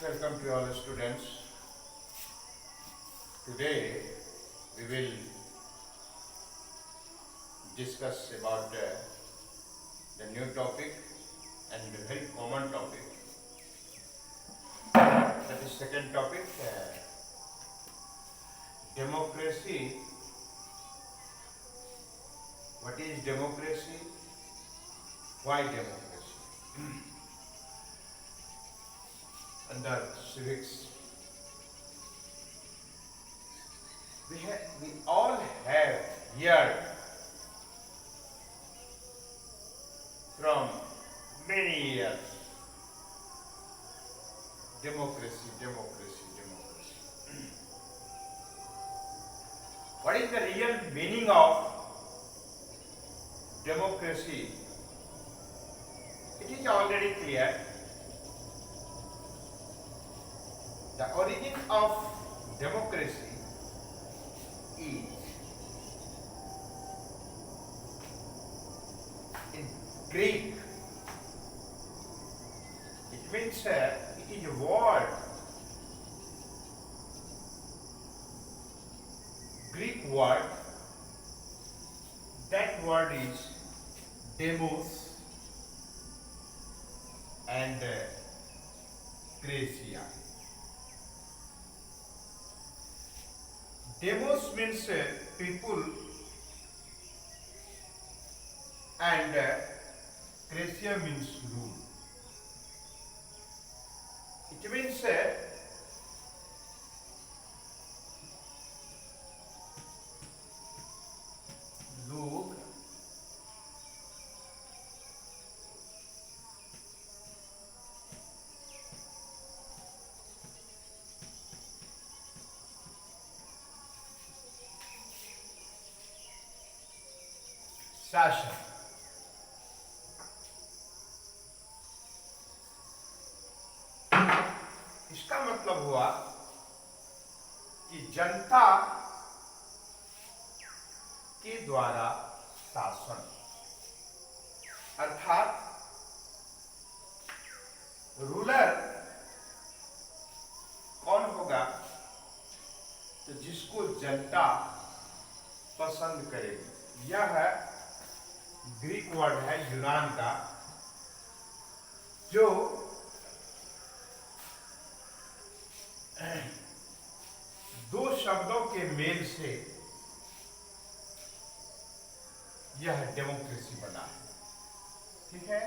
Welcome to all students. Today we will discuss about the new topic and a very common topic. That is second topic, democracy. What is democracy? Why democracy? Under civics, we all have heard from many years, democracy, democracy, democracy. What is the real meaning of democracy? It is already clear. The origin of democracy is in Greek. It means it is a word, Greek word. That word is demos and gracia. Demos means people and gracia means rule. It means लोग शासन, इसका मतलब हुआ कि जनता के द्वारा शासन, अर्थात रूलर कौन होगा? तो जिसको जनता पसंद करेगी। यह है ग्रीक वर्ड है यूनान का, जो दो शब्दों के मेल से यह डेमोक्रेसी बना है। ठीक है।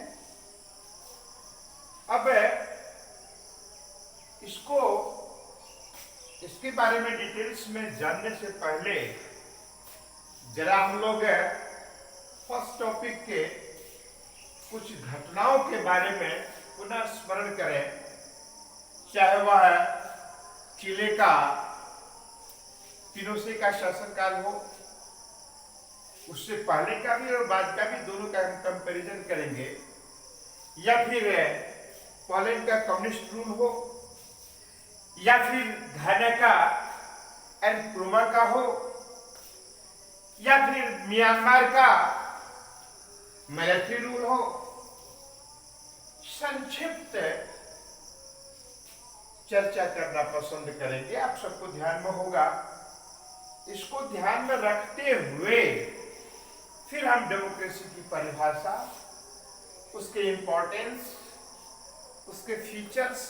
अब इसके बारे में डिटेल्स में जानने से पहले जरा हम लोग फर्स्ट टॉपिक के कुछ घटनाओं के बारे में पुनः स्मरण करें, चाहे वह चिले का पिनोसे का शासनकाल हो, उससे पहले का भी और बाद का भी, दोनों का हम कंपैरिजन करेंगे, या फिर पोलैंड का कम्युनिस्ट रूल हो, या फिर घाना का एनक्रोमा का हो, या फिर म्यांमार का मिलिट्री रूल हो। संक्षिप्त चर्चा करना पसंद करेंगे, आप सबको ध्यान में होगा। इसको ध्यान में रखते हुए फिर हम डेमोक्रेसी की परिभाषा, उसके इंपॉर्टेंस, उसके फीचर्स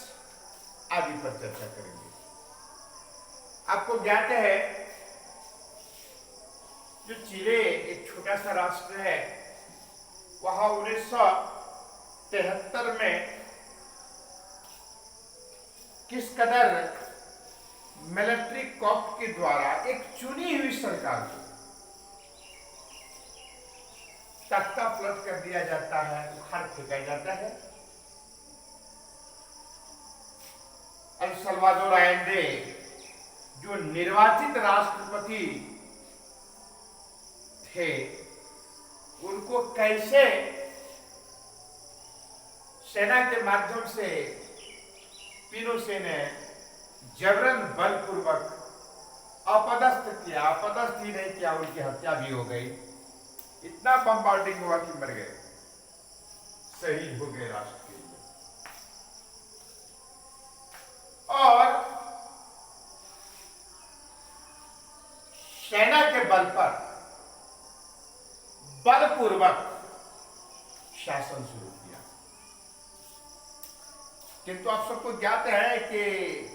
आदि पर चर्चा करेंगे। आपको ज्ञात है जो चिले एक छोटा सा राष्ट्र है, वहां 1973 में किस कदर मिलिट्री कॉप के द्वारा एक चुनी हुई सरकार को तख्ता पलट कर दिया जाता है, उखाड़ फेंका जाता है। एल सल्वाडोर आयेंदे जो निर्वाचित राष्ट्रपति थे, उनको कैसे सेना के माध्यम से पिनोसे ने जबरन बलपूर्वक अपदस्थ किया, अपदस्थ ही नहीं किया, उनकी हत्या भी हो गई। इतना बम्बार्डिंग हुआ कि मर गए, शहीद हो गए राष्ट्र के लिए। के बल पर बलपूर्वक शासन शुरू किया। किंतु आप सबको ज्ञात है कि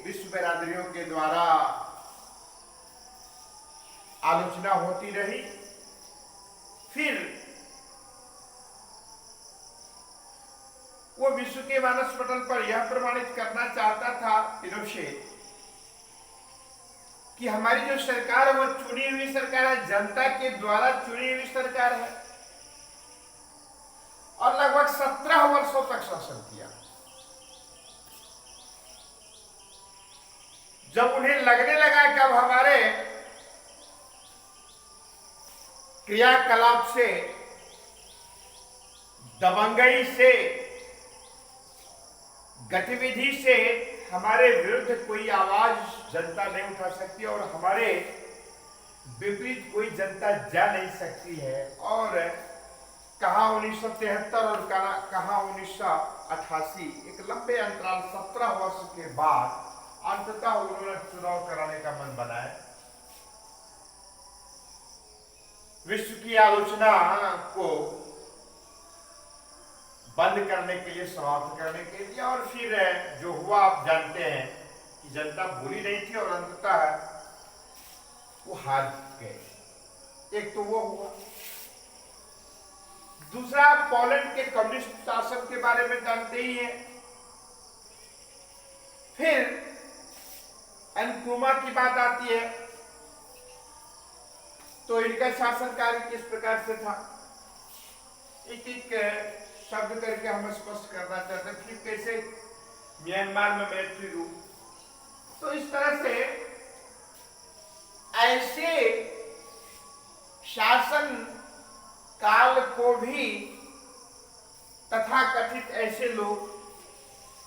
विश्व बिरादरियों के द्वारा आलोचना होती रही। फिर वो विश्व के मानस पटल पर यह प्रमाणित करना चाहता था पिनोशे कि हमारी जो सरकार है वो चुनी हुई सरकार है, जनता के द्वारा चुनी हुई सरकार है, और लगभग 17 वर्षों तक शासन किया। जब उन्हें लगने लगा कि अब हमारे क्रियाकलाप से, दबंगई से, गतिविधि से हमारे विरुद्ध कोई आवाज जनता नहीं उठा सकती और हमारे विपरीत कोई जनता जा नहीं सकती है, और कहा 1973 और कहा 1988, एक लंबे अंतराल 17 वर्ष के बाद अंततः उन्होंने चुनाव कराने का मन बनाया। विश्व की आलोचना को बंद करने के लिए, समाप्त करने के लिए, और फिर जो हुआ आप जानते हैं कि जनता भूली नहीं थी और अंततः वो हार गए। एक तो वो हुआ। दूसरा, पोलैंड के कम्युनिस्ट शासन के बारे में जानते ही हैं। फिर एनक्रूमा की बात आती है, तो इनका शासन कार्य किस प्रकार से था, एक एक शब्द करके हम स्पष्ट करना चाहते हैं। फिर कैसे म्यांमार में मिलिट्री रूल, तो इस तरह से ऐसे शासन काल को भी तथाकथित ऐसे लोग,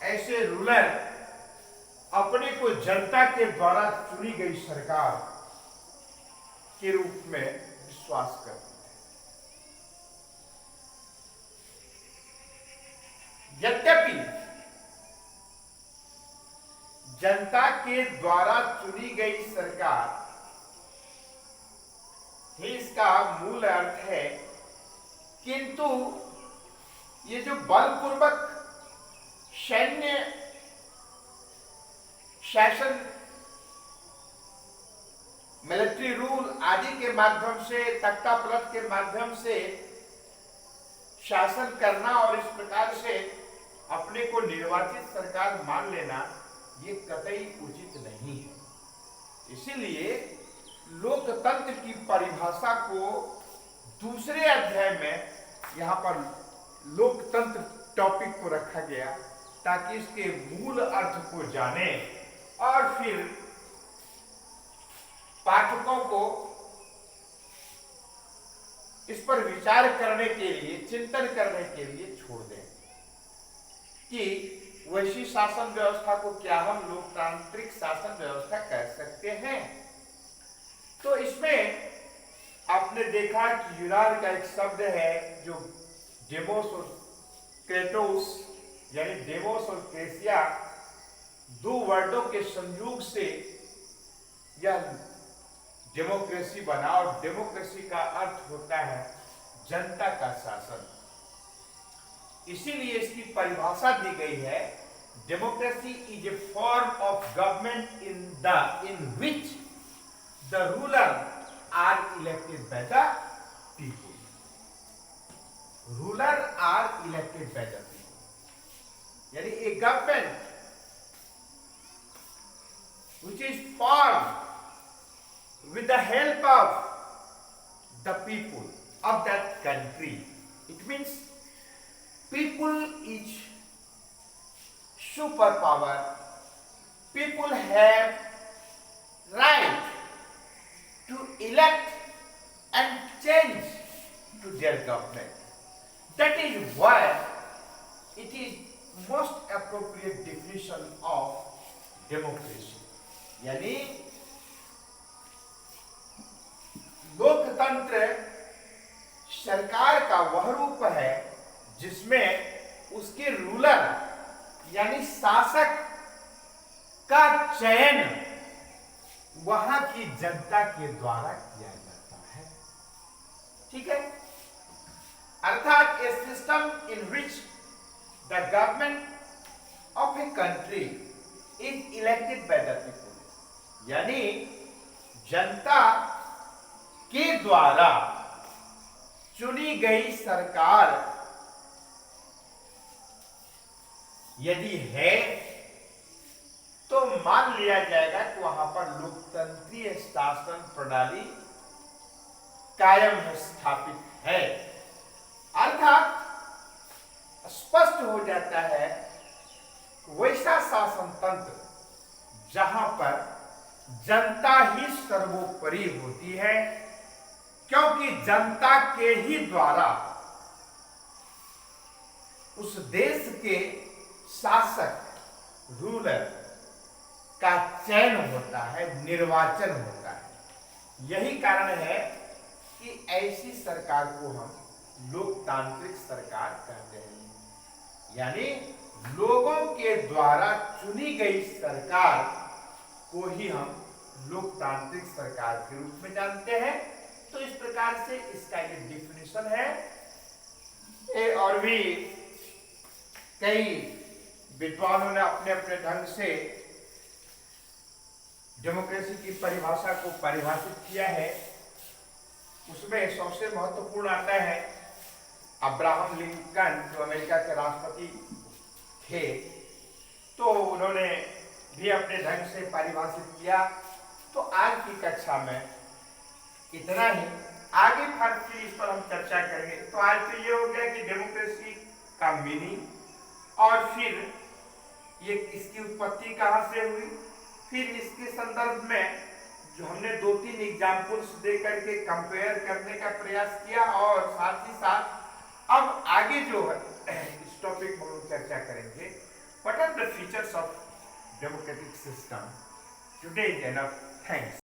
ऐसे रूलर अपने को जनता के द्वारा चुनी गई सरकार के रूप में विश्वास करते हैं। यद्यपि जनता के द्वारा चुनी गई सरकार ही इसका मूल अर्थ है, किंतु ये जो बलपूर्वक सैन्य शासन, मिलिट्री रूल आदि के माध्यम से, तख्तापलट के माध्यम से शासन करना और इस प्रकार से अपने को निर्वाचित सरकार मान लेना, ये कतई उचित नहीं है। इसीलिए लोकतंत्र की परिभाषा को दूसरे अध्याय में यहाँ पर लोकतंत्र टॉपिक को रखा गया, ताकि इसके मूल अर्थ को जाने और फिर पाठकों को इस पर विचार करने के लिए, चिंतन करने के लिए छोड़ दें कि वैसी शासन व्यवस्था को क्या हम लोकतांत्रिक शासन व्यवस्था कह सकते हैं। तो इसमें आपने देखा कि यूनान का एक शब्द है जो डेमोस और क्रेटोस, यानी डेमोस और क्रेसिया, दो वर्डों के संयोग से यह डेमोक्रेसी बना, और डेमोक्रेसी का अर्थ होता है जनता का शासन। इसीलिए इसकी परिभाषा दी गई है, democracy is a form of government in which the ruler are elected by the people. Ruler are elected by the people, यानी a government which is formed with the help of the people of that country. It means people is superpower. People have right to elect and change to their government. That is why it is most appropriate definition of democracy. यानी लोकतंत्र सरकार का वह रूप है जिसमें उसके ruler यानी शासक का चयन वहां की जनता के द्वारा किया जाता ठीक है, अर्थात a system in which the government of a country is elected by the people, यानी जनता के द्वारा चुनी गई सरकार यदि है तो मान लिया जाएगा कि वहां पर लोकतंत्रीय शासन प्रणाली कायम स्थापित है। अर्थात स्पष्ट हो जाता है वैसा शासन तंत्र जहां पर जनता ही सर्वोपरि होती है, क्योंकि जनता के ही द्वारा उस देश के शासक रूलर का चयन होता है, निर्वाचन होता है। यही कारण है कि ऐसी सरकार को हम लोकतांत्रिक सरकार कहते हैं, यानी लोगों के द्वारा चुनी गई सरकार को ही हम लोकतांत्रिक सरकार के रूप में जानते हैं। तो इस प्रकार से इसका ये डिफिनेशन है। और भी कई विद्वानों ने अपने अपने ढंग से डेमोक्रेसी की परिभाषा को परिभाषित किया है। उसमें सबसे महत्वपूर्ण आता है अब्राहम लिंकन, जो अमेरिका के राष्ट्रपति थे, तो उन्होंने भी अपने ढंग से परिभाषित किया। तो आज की कक्षा में इतना ही, आगे फिर इस पर हम चर्चा करेंगे। तो आज तो ये हो गया कि डेमोक्रेसी का मीनिंग और फिर ये इसकी उत्पत्ति कहाँ से हुई, फिर इसके संदर्भ में जो हमने 2-3 एग्जाम्पल्स दे करके कंपेयर करने का प्रयास किया, और साथ ही साथ अब आगे जो है इस टॉपिक में हम चर्चा करेंगे what are the features of democratic system. Today is enough, thanks.